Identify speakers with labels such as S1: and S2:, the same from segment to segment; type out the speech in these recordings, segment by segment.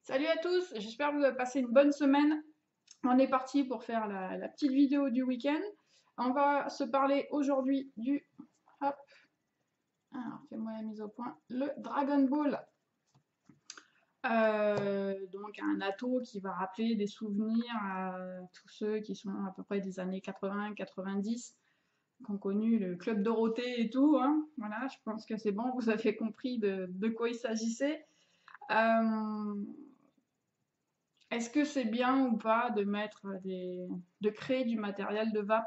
S1: Salut à tous, j'espère que vous avez passé une bonne semaine. On est parti pour faire la petite vidéo du week-end. On va se parler aujourd'hui du... Hop, alors fais-moi la mise au point. Le Dragon Ball. Donc un atto qui va rappeler des souvenirs à tous ceux qui sont à peu près des années 80-90, qui ont connu le club Dorothée et tout, hein. Voilà, je pense que c'est bon, vous avez compris de quoi il s'agissait. Euh, Est-ce que c'est bien ou pas de de créer du matériel de vape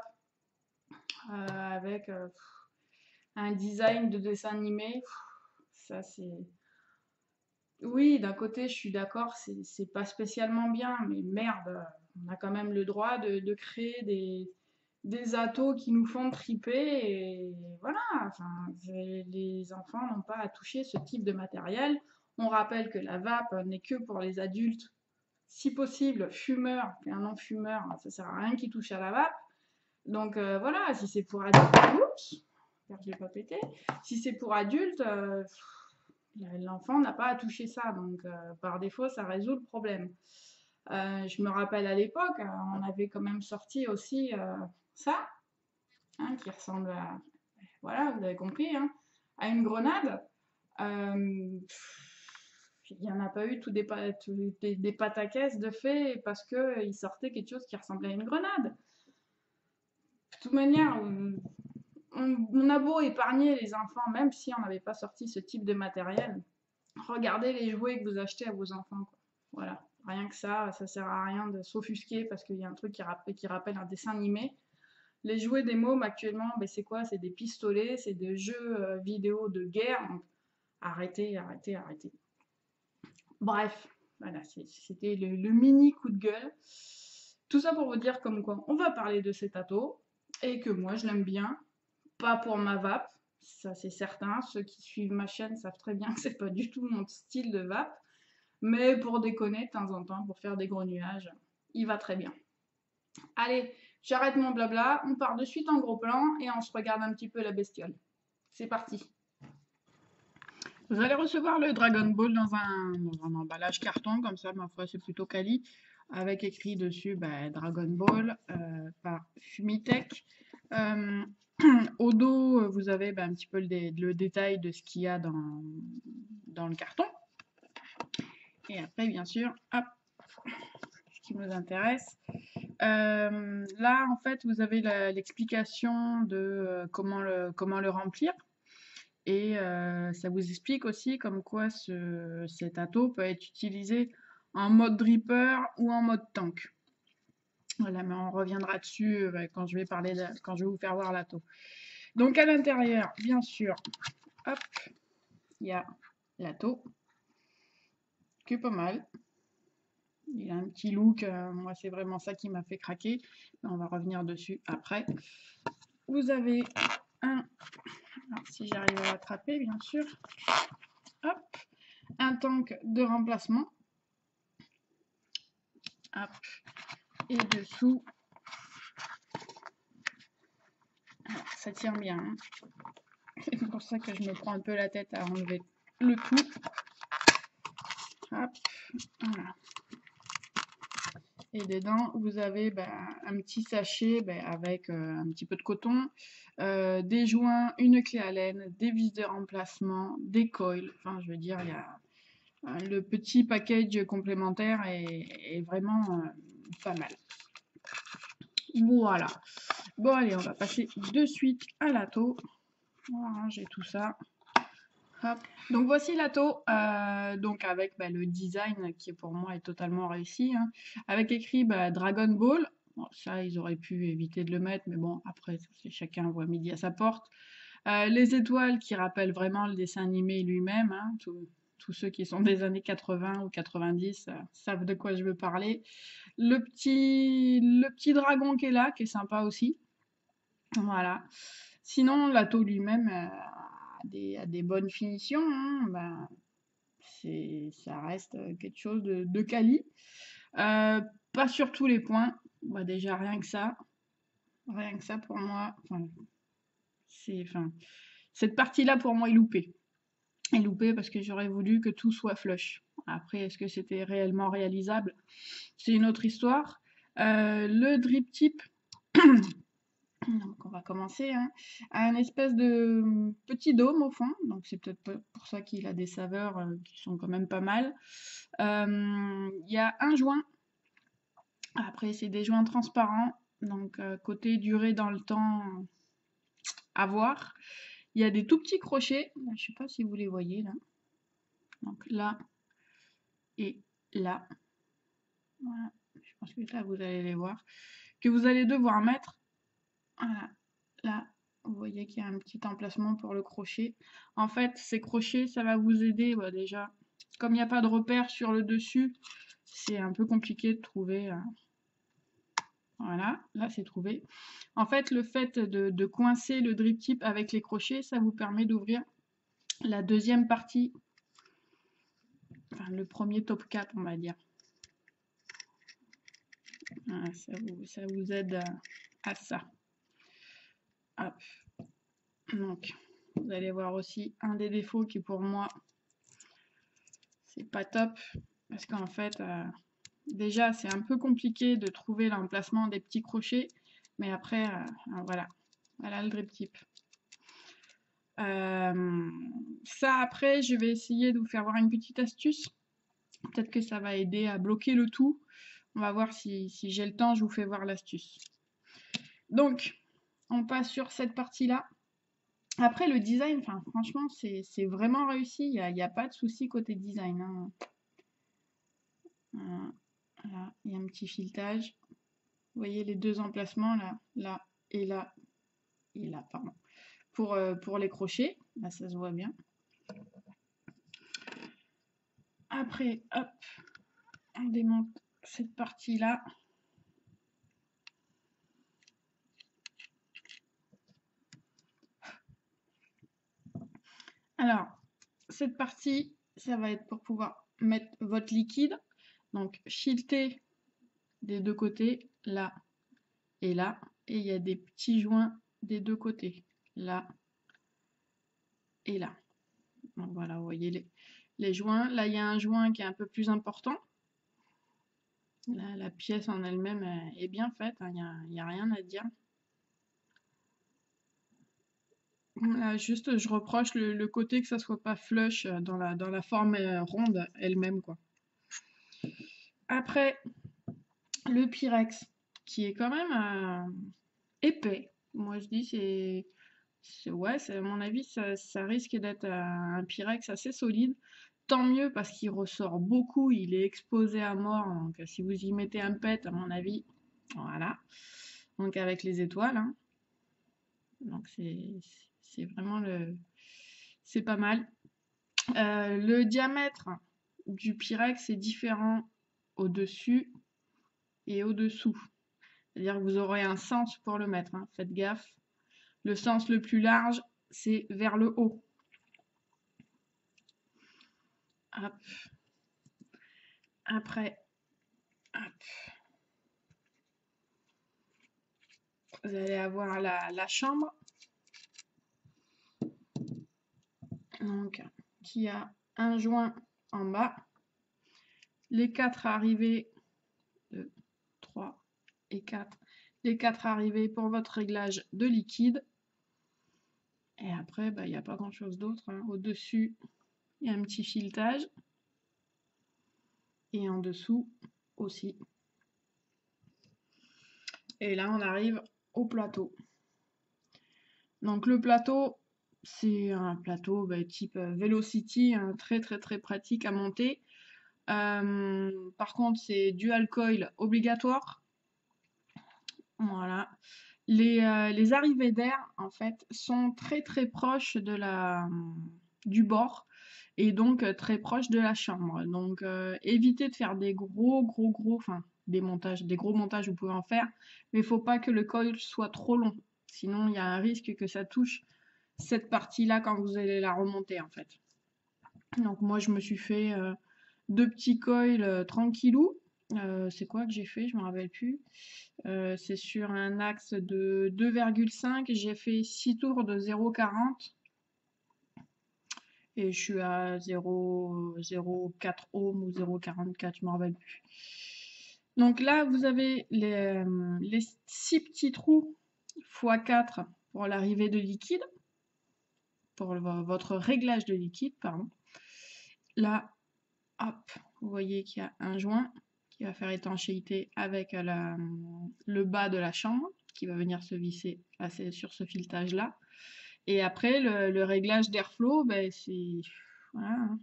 S1: avec un design de dessin animé? Ça c'est. Oui, d'un côté, je suis d'accord, c'est pas spécialement bien, mais merde, on a quand même le droit de créer des atos qui nous font triper et voilà. Enfin, les enfants n'ont pas à toucher ce type de matériel. On rappelle que la vape n'est que pour les adultes, si possible, fumeur, puis un non-fumeur, ça sert à rien qui touche à la vape. Donc voilà, si c'est pour adultes, oups, je l'ai pas pété. Si c'est pour adultes, l'enfant n'a pas à toucher ça, donc par défaut, ça résout le problème. Je me rappelle à l'époque, on avait quand même sorti aussi ça, hein, qui ressemble à, voilà, vous avez compris, hein, à une grenade. Euh, il n'y en a pas eu des pataquès de fait parce qu'il sortait quelque chose qui ressemblait à une grenade. De toute manière, on a beau épargner les enfants, même si on n'avait pas sorti ce type de matériel, regardez les jouets que vous achetez à vos enfants, quoi. Voilà, rien que ça sert à rien de s'offusquer parce qu'il y a un truc qui rappelle un dessin animé. Les jouets des mômes actuellement, ben c'est quoi? C'est des pistolets, c'est des jeux vidéo de guerre. Donc arrêtez, arrêtez, arrêtez. Bref, voilà, c'était le mini coup de gueule. Tout ça pour vous dire comme quoi on va parler de cet atto et que moi je l'aime bien, pas pour ma vape, ça c'est certain. Ceux qui suivent ma chaîne savent très bien que c'est pas du tout mon style de vape, mais pour déconner de temps en temps, pour faire des gros nuages, il va très bien. Allez, j'arrête mon blabla, on part de suite en gros plan et on se regarde un petit peu la bestiole. C'est parti. Vous allez recevoir le Dragon Ball dans un emballage carton, comme ça, ma foi, c'est plutôt quali, avec écrit dessus Dragon Ball par Fumitech. Euh, Au dos, vous avez un petit peu le détail de ce qu'il y a dans le carton. Et après, bien sûr, hop, ce qui nous intéresse. Là, en fait, vous avez l'explication de comment le remplir. Et ça vous explique aussi comme quoi cet atto peut être utilisé en mode dripper ou en mode tank. Voilà, mais on reviendra dessus quand je vais quand je vais vous faire voir l'atto. Donc à l'intérieur, bien sûr, hop, il y a l'atto, qui est pas mal. Il a un petit look, moi c'est vraiment ça qui m'a fait craquer. On va revenir dessus après. Vous avez alors si j'arrive à l'attraper bien sûr, hop, un tank de remplacement. Hop. Et dessous, alors, ça tient bien, hein. C'est pour ça que je me prends un peu la tête à enlever le tout. Hop, voilà. Et dedans, vous avez un petit sachet avec un petit peu de coton, des joints, une clé à laine, des vis de remplacement, des coils. Enfin, je veux dire, il y a le petit package complémentaire est vraiment pas mal. Voilà. Bon, allez, on va passer de suite à l'atto. On va ranger tout ça. Hop. Donc voici l'atto, donc avec le design qui pour moi est totalement réussi, hein, avec écrit Dragon Ball. Bon, ça, ils auraient pu éviter de le mettre, mais bon, après, chacun voit midi à sa porte. Les étoiles qui rappellent vraiment le dessin animé lui-même, hein, tous ceux qui sont des années 80 ou 90 savent de quoi je veux parler. Le petit dragon qui est là, qui est sympa aussi. Voilà. Sinon, l'atto lui-même a des bonnes finitions, hein. Ça reste quelque chose de quali. Pas sur tous les points. Bah, déjà, rien que ça pour moi, enfin, enfin, cette partie-là pour moi est loupée. Est loupée parce que j'aurais voulu que tout soit flush. Après, est-ce que c'était réellement réalisable? C'est une autre histoire. Le drip tip, donc on va commencer, hein, a un espèce de petit dôme au fond, donc c'est peut-être pour ça qu'il a des saveurs qui sont quand même pas mal. Il y a un joint, après c'est des joints transparents, donc côté durée dans le temps à voir. Il y a des tout petits crochets, je ne sais pas si vous les voyez là, donc là et là, voilà. Je pense que là vous allez les voir, que vous allez devoir mettre, voilà, là, vous voyez qu'il y a un petit emplacement pour le crochet. En fait, ces crochets, ça va vous aider, bah, déjà, comme il n'y a pas de repère sur le dessus, c'est un peu compliqué de trouver. Voilà, là c'est trouvé. En fait, le fait de coincer le drip tip avec les crochets, ça vous permet d'ouvrir la deuxième partie, enfin le premier top 4, on va dire. Voilà, ça vous aide à ça. Hop. Donc, vous allez voir aussi un des défauts qui pour moi, c'est pas top, parce qu'en fait, déjà c'est un peu compliqué de trouver l'emplacement des petits crochets, mais après, voilà, voilà le drip tip. Ça après, je vais essayer de vous faire voir une petite astuce. Peut-être que ça va aider à bloquer le tout. On va voir si j'ai le temps, je vous fais voir l'astuce. Donc, on passe sur cette partie-là. Après, le design, enfin, franchement, c'est vraiment réussi. Il n'y a pas de souci côté design, hein. Voilà, il y a un petit filetage. Vous voyez les deux emplacements, là, là et là, et là, pardon. Pour les crochets, là, ça se voit bien. Après, hop, on démonte cette partie-là. Alors, cette partie, ça va être pour pouvoir mettre votre liquide. Donc, fileter des deux côtés, là et là. Et il y a des petits joints des deux côtés, là et là. Donc voilà, vous voyez les joints. Là, il y a un joint qui est un peu plus important. La pièce en elle-même est bien faite, il n'y a rien à dire. Là, juste, je reproche le côté que ça soit pas flush dans la forme ronde elle-même, quoi. Après, le Pyrex, qui est quand même épais. Moi, je dis, ouais, à mon avis, ça risque d'être un Pyrex assez solide. Tant mieux parce qu'il ressort beaucoup, il est exposé à mort. Donc, si vous y mettez un pet, à mon avis, voilà. Donc, avec les étoiles, hein. Donc, c'est vraiment c'est pas mal. Le diamètre du Pyrex est différent au-dessus et au-dessous. C'est-à-dire que vous aurez un sens pour le mettre, hein. Faites gaffe. Le sens le plus large, c'est vers le haut. Hop. Après, hop. Vous allez avoir la chambre. Donc, qui a un joint en bas. Les 4 arrivées, 2, 3 et 4. Les 4 arrivées pour votre réglage de liquide. Et après, il n'y a pas grand-chose d'autre, hein. Au-dessus, il y a un petit filetage. Et en dessous aussi. Et là, on arrive au plateau. Donc le plateau, c'est un plateau type Velocity, hein, très très très pratique à monter. Par contre, c'est dual coil obligatoire. Voilà. Les arrivées d'air, en fait, sont très très proches du bord et donc très proches de la chambre. Donc évitez de faire des enfin des gros montages, vous pouvez en faire, mais il ne faut pas que le coil soit trop long. Sinon, il y a un risque que ça touche cette partie-là quand vous allez la remonter, en fait. Donc moi je me suis fait deux petits coils tranquillou. C'est quoi que j'ai fait? Je me rappelle plus. C'est sur un axe de 2,5. J'ai fait 6 tours de 0,40 et je suis à 0,04 ohms ou 0,44, je me rappelle plus. Donc là, vous avez les 6 petits trous x 4 pour l'arrivée de liquide, pour votre réglage de liquide, pardon. Là, hop, vous voyez qu'il y a un joint qui va faire étanchéité avec le bas de la chambre qui va venir se visser sur ce filetage-là. Et après, le réglage d'airflow, ben, c'est... Voilà, hein.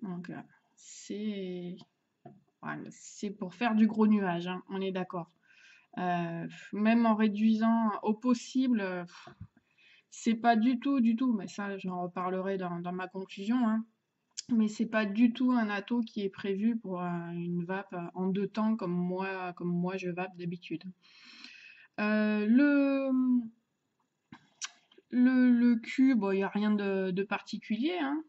S1: Donc, c'est pour faire du gros nuage, hein, on est d'accord. Même en réduisant au possible, c'est pas du tout, mais ça j'en reparlerai dans ma conclusion, hein, mais c'est pas du tout un atto qui est prévu pour une vape en 2 temps comme moi je vape d'habitude. Le cube, il n'y a rien de particulier, hein.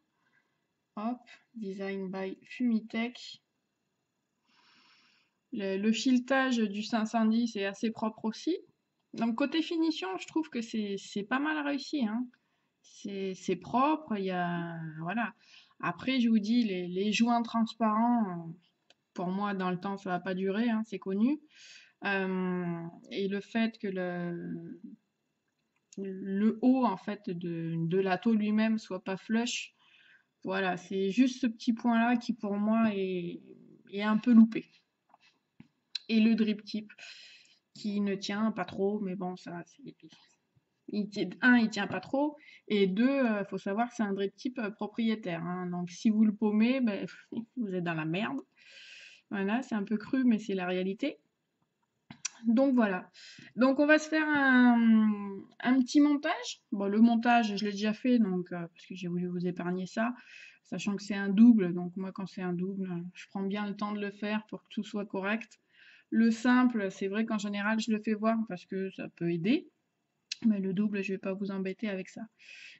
S1: Hop, design by Fumitech. Le filetage du 510 est assez propre aussi. Donc côté finition, je trouve que c'est pas mal réussi, hein. C'est propre, il y a voilà. Après, je vous dis, les joints transparents, pour moi, dans le temps, ça va pas durer, hein, c'est connu. Et le fait que le haut en fait de l'atto lui-même soit pas flush, voilà, c'est juste ce petit point-là qui pour moi est un peu loupé. Et le drip tip qui ne tient pas trop, mais bon, ça, il tient pas trop, et deux, faut savoir que c'est un drip tip propriétaire, hein. Donc si vous le paumez, ben, vous êtes dans la merde. Voilà, c'est un peu cru, mais c'est la réalité. Donc voilà. Donc on va se faire un petit montage. Bon, le montage, je l'ai déjà fait, donc parce que j'ai voulu vous épargner ça, sachant que c'est un double. Donc moi, quand c'est un double, je prends bien le temps de le faire pour que tout soit correct. Le simple, c'est vrai qu'en général, je le fais voir parce que ça peut aider. Mais le double, je vais pas vous embêter avec ça.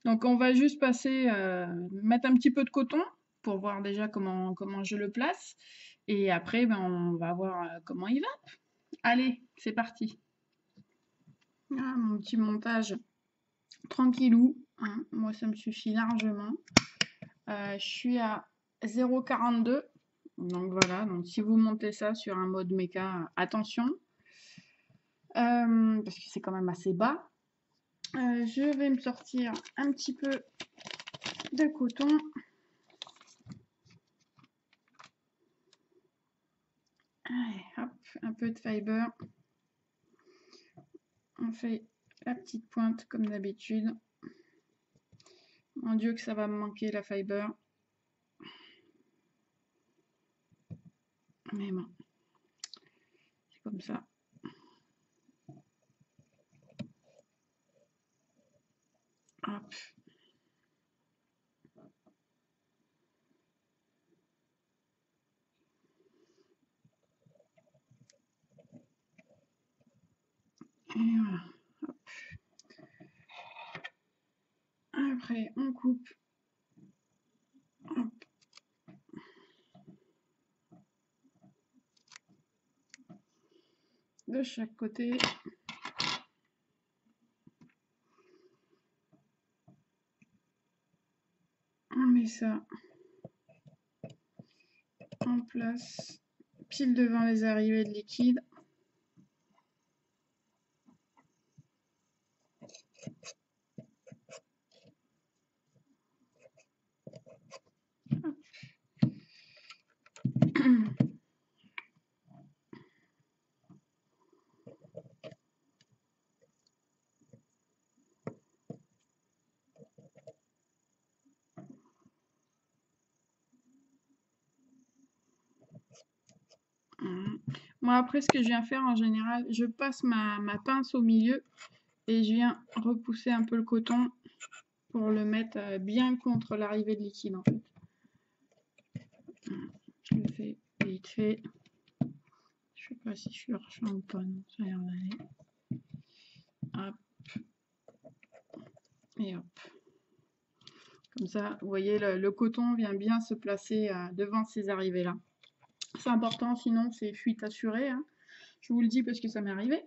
S1: Donc on va juste passer, mettre un petit peu de coton pour voir déjà comment je le place. Et après, ben, on va voir comment il va. Allez, c'est parti. Ah, mon petit montage tranquillou, hein. Moi, ça me suffit largement. Je suis à 0,42. Donc voilà, donc si vous montez ça sur un mode méca, attention. Parce que c'est quand même assez bas. Je vais me sortir un petit peu de coton. Allez, hop, un peu de fiber. On fait la petite pointe comme d'habitude. Mon Dieu que ça va me manquer la fiber. Mais bon, c'est comme ça. Hop. Et voilà. Hop. Après, on coupe. Hop. De chaque côté. On met ça en place, pile devant les arrivées de liquide. Moi, après, ce que je viens faire en général, je passe ma pince au milieu et je viens repousser un peu le coton pour le mettre bien contre l'arrivée de liquide en fait. Je le fais vite fait. Je sais pas si je suis hors-champ ou pas, non, ça a l'air d'aller. Hop. Et hop. Comme ça, vous voyez, le coton vient bien se placer devant ces arrivées-là. C'est important, sinon c'est fuite assurée, hein. Je vous le dis parce que ça m'est arrivé.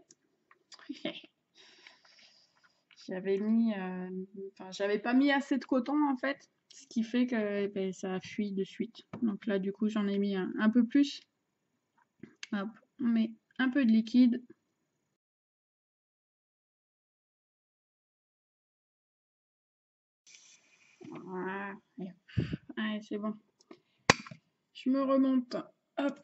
S1: J'avais pas mis assez de coton en fait, ce qui fait que ben, ça fuit de suite. Donc là, du coup, j'en ai mis un peu plus. Hop, on met un peu de liquide. Voilà. Allez, c'est bon. Je me remonte. Hop.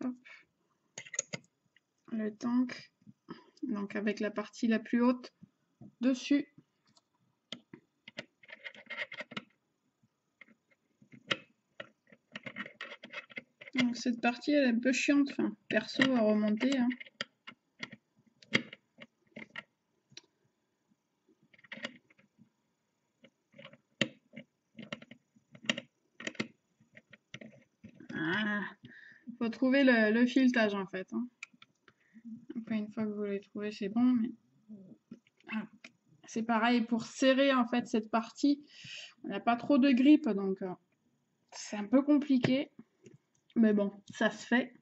S1: Hop. Le tank. Donc avec la partie la plus haute dessus. Donc cette partie elle est un peu chiante, enfin, perso à remonter, hein. Voilà. Faut trouver le filetage en fait, hein. Après une fois que vous l'avez trouvé c'est bon, mais ah. C'est pareil pour serrer en fait cette partie. On n'a pas trop de grippe donc c'est un peu compliqué. Mais bon, ça se fait.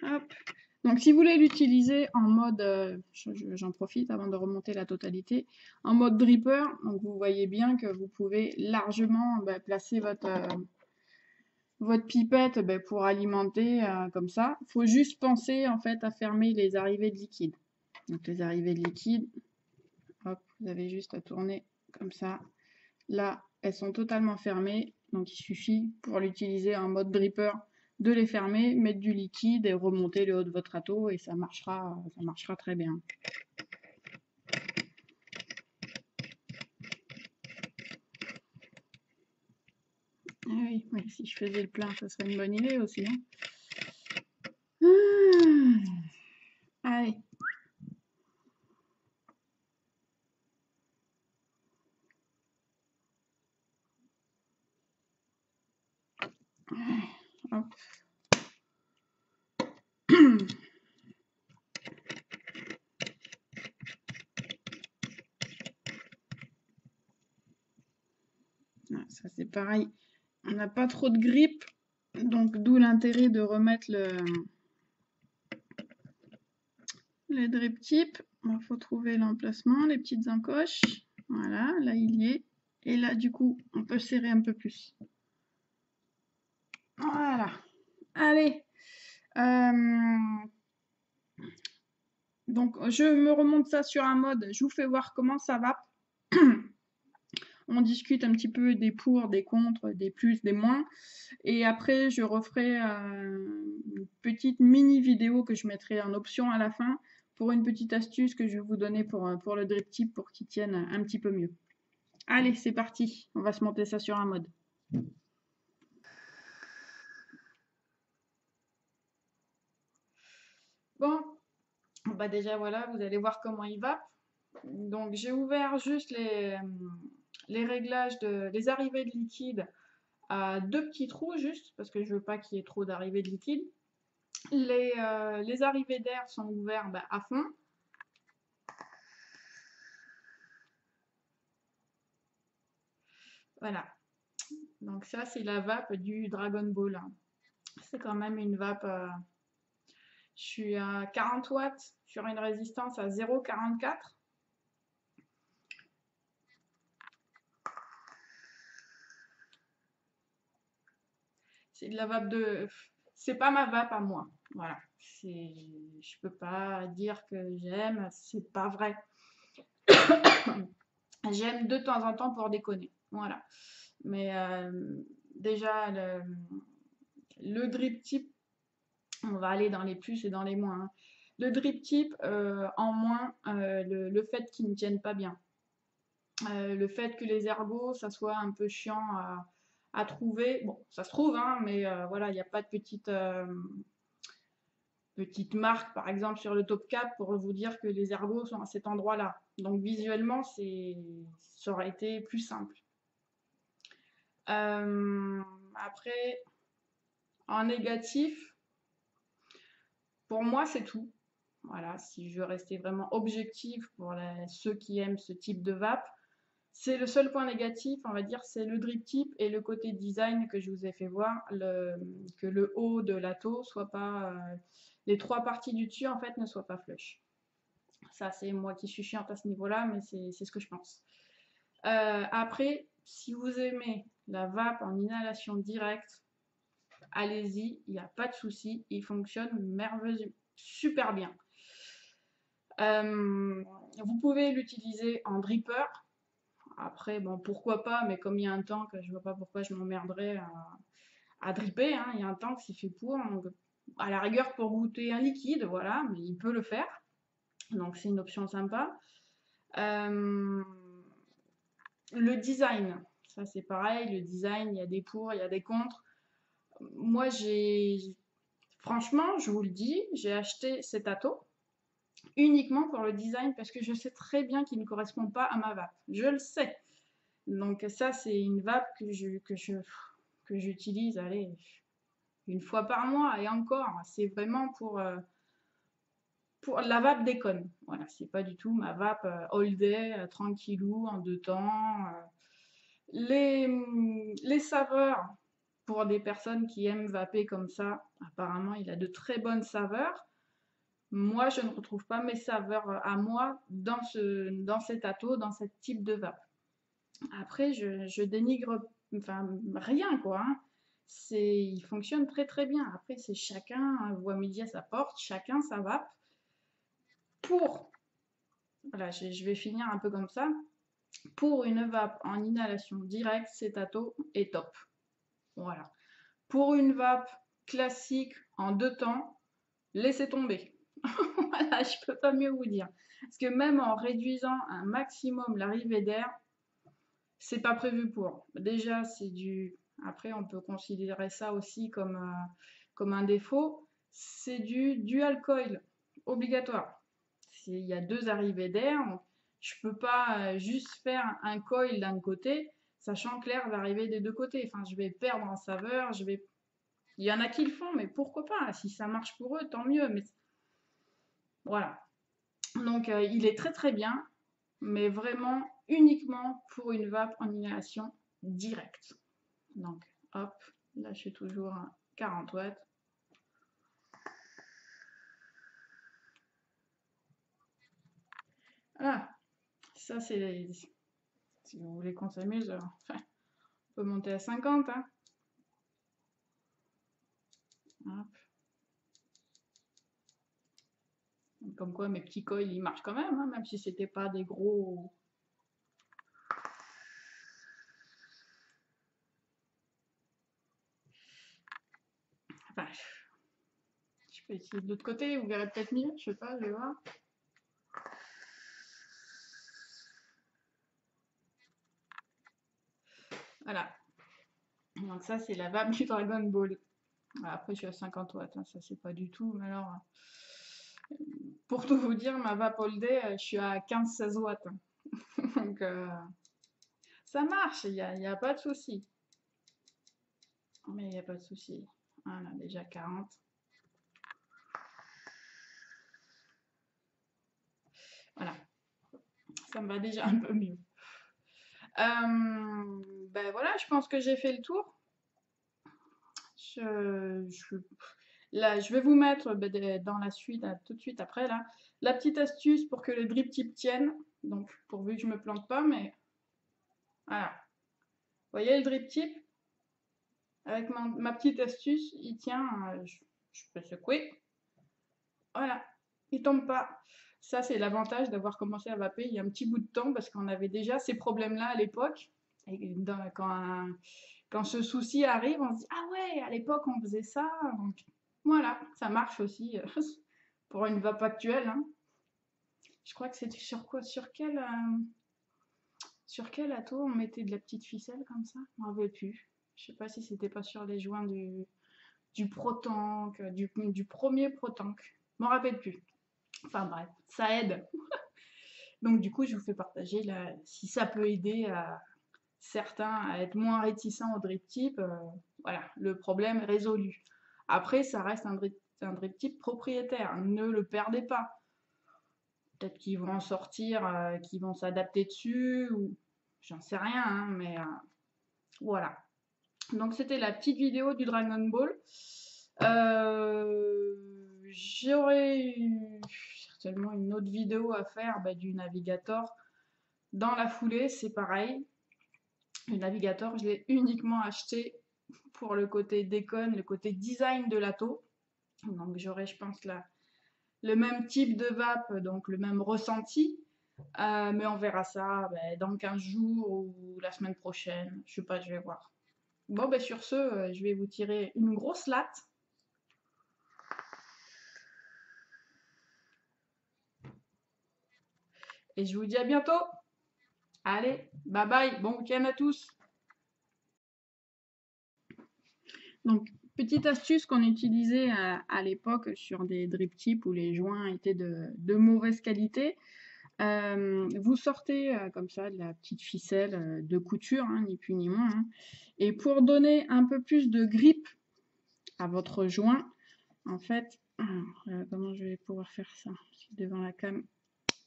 S1: Hop. Donc si vous voulez l'utiliser en mode, j'en profite avant de remonter la totalité, en mode dripper, donc vous voyez bien que vous pouvez largement placer votre pipette pour alimenter comme ça. Il faut juste penser en fait à fermer les arrivées de liquide. Donc les arrivées de liquide, hop, vous avez juste à tourner comme ça. Là, elles sont totalement fermées, donc il suffit pour l'utiliser en mode dripper de les fermer, mettre du liquide et remonter le haut de votre râteau et ça marchera très bien. Ah oui, oui, si je faisais le plein, ça serait une bonne idée aussi, hein. Allez. Hop. Ça c'est pareil, on n'a pas trop de grippe, donc d'où l'intérêt de remettre le drip tip. Il faut trouver l'emplacement, les petites encoches. Voilà, là il y est. Et là du coup, on peut serrer un peu plus. Voilà. Allez. Donc je me remonte ça sur un mode, je vous fais voir comment ça va. On discute un petit peu des pour, des contre, des plus, des moins. Et après, je referai une petite mini vidéo que je mettrai en option à la fin pour une petite astuce que je vais vous donner pour le drip tip pour qu'il tienne un petit peu mieux. Allez, c'est parti. On va se monter ça sur un mode. Bon, bah déjà voilà, vous allez voir comment il va. Donc j'ai ouvert juste les réglages les arrivées de liquide à deux petits trous juste, parce que je veux pas qu'il y ait trop d'arrivées de liquide. Les arrivées d'air sont ouvertes à fond. Voilà. Donc ça, c'est la vape du Dragon Ball, hein. C'est quand même une vape. Je suis à 40 watts sur une résistance à 0,44. C'est de la vape de. C'est pas ma vape à moi. Voilà. Je peux pas dire que j'aime. C'est pas vrai. J'aime de temps en temps pour déconner. Voilà. Mais déjà, le drip tip, on va aller dans les plus et dans les moins, hein. Le drip tip, en moins, le fait qu'il ne tienne pas bien. Le fait que les ergots, ça soit un peu chiant à trouver. Bon, ça se trouve, hein, mais voilà, il n'y a pas de petite marque, par exemple, sur le top cap pour vous dire que les ergots sont à cet endroit-là. Donc visuellement, ça aurait été plus simple. Après, en négatif, pour moi, c'est tout. Voilà, si je veux rester vraiment objectif pour ceux qui aiment ce type de vape, c'est le seul point négatif, on va dire, c'est le drip tip et le côté design que je vous ai fait voir, que le haut de la taux soit pas, les trois parties du dessus en fait ne soient pas flush. Ça, c'est moi qui suis chiante à ce niveau-là, mais c'est ce que je pense. Après, si vous aimez la vape en inhalation directe, allez-y, il n'y a pas de souci, il fonctionne merveilleusement, super bien. Vous pouvez l'utiliser en dripper. Après, bon, pourquoi pas, mais comme il y a un tank, je vois pas pourquoi je m'emmerderais à dripper, hein. Il y a un tank, c'est fait pour. Donc, à la rigueur, pour goûter un liquide, voilà, mais il peut le faire. Donc, c'est une option sympa. Euh, le design, ça c'est pareil, le design, il y a des pour, il y a des contre. Moi, franchement, je vous le dis, j'ai acheté cet Atto uniquement pour le design parce que je sais très bien qu'il ne correspond pas à ma vape. Je le sais. Donc ça, c'est une vape que j'utilise, allez, une fois par mois et encore. C'est vraiment pour la vape déconne. Voilà, c'est pas du tout ma vape all day, tranquillou, en deux temps. Les saveurs, pour des personnes qui aiment vaper comme ça, apparemment, il a de très bonnes saveurs. Moi, je ne retrouve pas mes saveurs à moi dans cet atto, dans ce type de vape. Après, je dénigre enfin, rien, quoi, hein. Il fonctionne très très bien. Après, c'est chacun voit midi à sa porte, chacun sa vape. Voilà, je vais finir un peu comme ça. Pour une vape en inhalation directe, cet atto est top. Voilà. Pour une vape classique en deux temps, laissez tomber. Voilà, je peux pas mieux vous dire. Parce que même en réduisant un maximum l'arrivée d'air, c'est pas prévu pour. Déjà, c'est du. Après, on peut considérer ça aussi comme un défaut. C'est du dual coil obligatoire. Il y a deux arrivées d'air. Donc je peux pas juste faire un coil d'un côté, sachant que l'air va arriver des deux côtés. Enfin, je vais perdre en saveur. Il y en a qui le font, mais pourquoi pas? Si ça marche pour eux, tant mieux. Mais voilà. Donc, il est très très bien, mais vraiment uniquement pour une vape en inhalation directe. Donc, hop, là je suis toujours à 40 watts. Ah, ça c'est. Si vous voulez qu'on s'amuse, enfin, on peut monter à 50. Hein. Hop. Comme quoi mes petits coils ils marchent quand même, hein, même si c'était pas des gros. Enfin, je peux essayer de l'autre côté, vous verrez peut-être mieux, je sais pas, je vais voir. Voilà. Donc ça c'est la vape du Dragon Ball. Après, je suis à 50 watts, hein, ça c'est pas du tout. Mais alors, pour tout vous dire, ma vape all day, je suis à 15-16 watts. Hein. Donc, ça marche, y a pas de souci. Mais il n'y a pas de souci. Voilà, déjà 40. Voilà, ça me va déjà un peu mieux. Ben voilà, je pense que j'ai fait le tour. Là, je vais vous mettre dans la suite, tout de suite après, là, la petite astuce pour que le drip tip tienne. Donc, pourvu que je me plante pas, mais voilà. Vous voyez le drip tip? Avec ma petite astuce, il tient, je peux secouer. Voilà, il tombe pas. Ça, c'est l'avantage d'avoir commencé à vaper il y a un petit bout de temps parce qu'on avait déjà ces problèmes-là à l'époque. Et quand ce souci arrive, on se dit ah ouais, à l'époque on faisait ça. Donc voilà, ça marche aussi pour une vape actuelle. Hein. Je crois que c'était sur quoi, sur quel atto on mettait de la petite ficelle comme ça? Je m'en rappelle plus. Je sais pas si c'était pas sur les joints du Protank, du premier Protank. Je m'en rappelle plus. Enfin bref, ça aide. Donc du coup, je vous fais partager là, si ça peut aider à certains à être moins réticents au drip tip. Voilà, le problème est résolu. Après, ça reste un drip tip propriétaire. Ne le perdez pas. Peut-être qu'ils vont en sortir, qu'ils vont s'adapter dessus, ou j'en sais rien, hein, mais voilà. Donc c'était la petite vidéo du Dragon Ball. J'aurais certainement une autre vidéo à faire du Navigator. Dans la foulée, c'est pareil. Le Navigator, je l'ai uniquement acheté pour le côté déconne, le côté design de l'ATO. Donc j'aurai, je pense, le même type de vape, donc le même ressenti. Mais on verra ça dans 15 jours ou la semaine prochaine. Je sais pas, je vais voir. Bon, sur ce, je vais vous tirer une grosse latte. Et je vous dis à bientôt. Allez, bye bye, bon week-end à tous. Donc, petite astuce qu'on utilisait à l'époque sur des drip tips où les joints étaient de mauvaise qualité. Vous sortez comme ça de la petite ficelle de couture, hein, ni plus ni moins. Hein. Et pour donner un peu plus de grip à votre joint, en fait, comment je vais pouvoir faire ça? Devant la cam,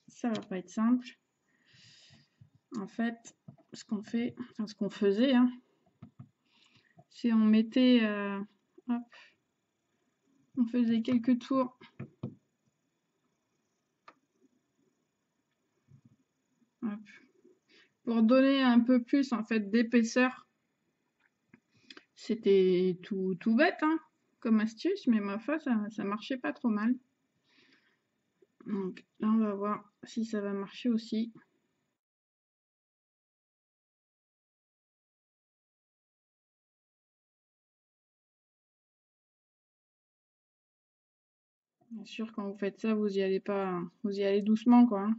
S1: ça va pas être simple. En fait, ce qu'on fait, enfin ce qu'on faisait, hein, c'est on mettait, hop, on faisait quelques tours. Hop, pour donner un peu plus en fait d'épaisseur. C'était tout bête hein, comme astuce, mais ma foi ça marchait pas trop mal. Donc là on va voir si ça va marcher aussi. Bien sûr, quand vous faites ça, vous y allez pas, vous y allez doucement quoi.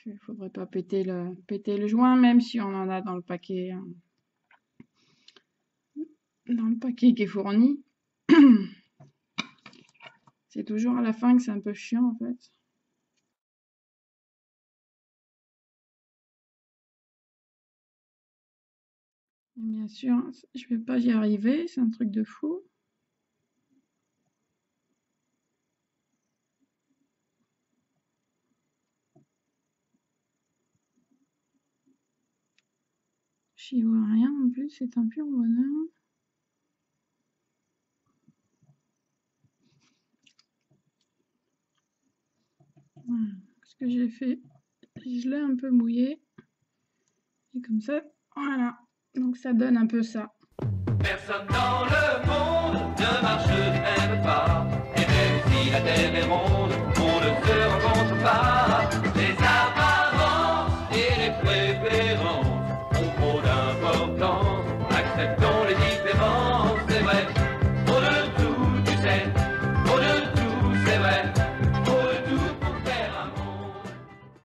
S1: Il faudrait pas péter le joint, même si on en a dans le paquet, hein, dans le paquet qui est fourni. C'est toujours à la fin que c'est un peu chiant en fait. Et bien sûr, je vais pas y arriver, c'est un truc de fou. J'y vois rien en plus, c'est un pur bonheur. Voilà. Ce que j'ai fait, je l'ai un peu mouillé. Et comme ça, voilà. Donc ça donne un peu ça. Personne dans le monde.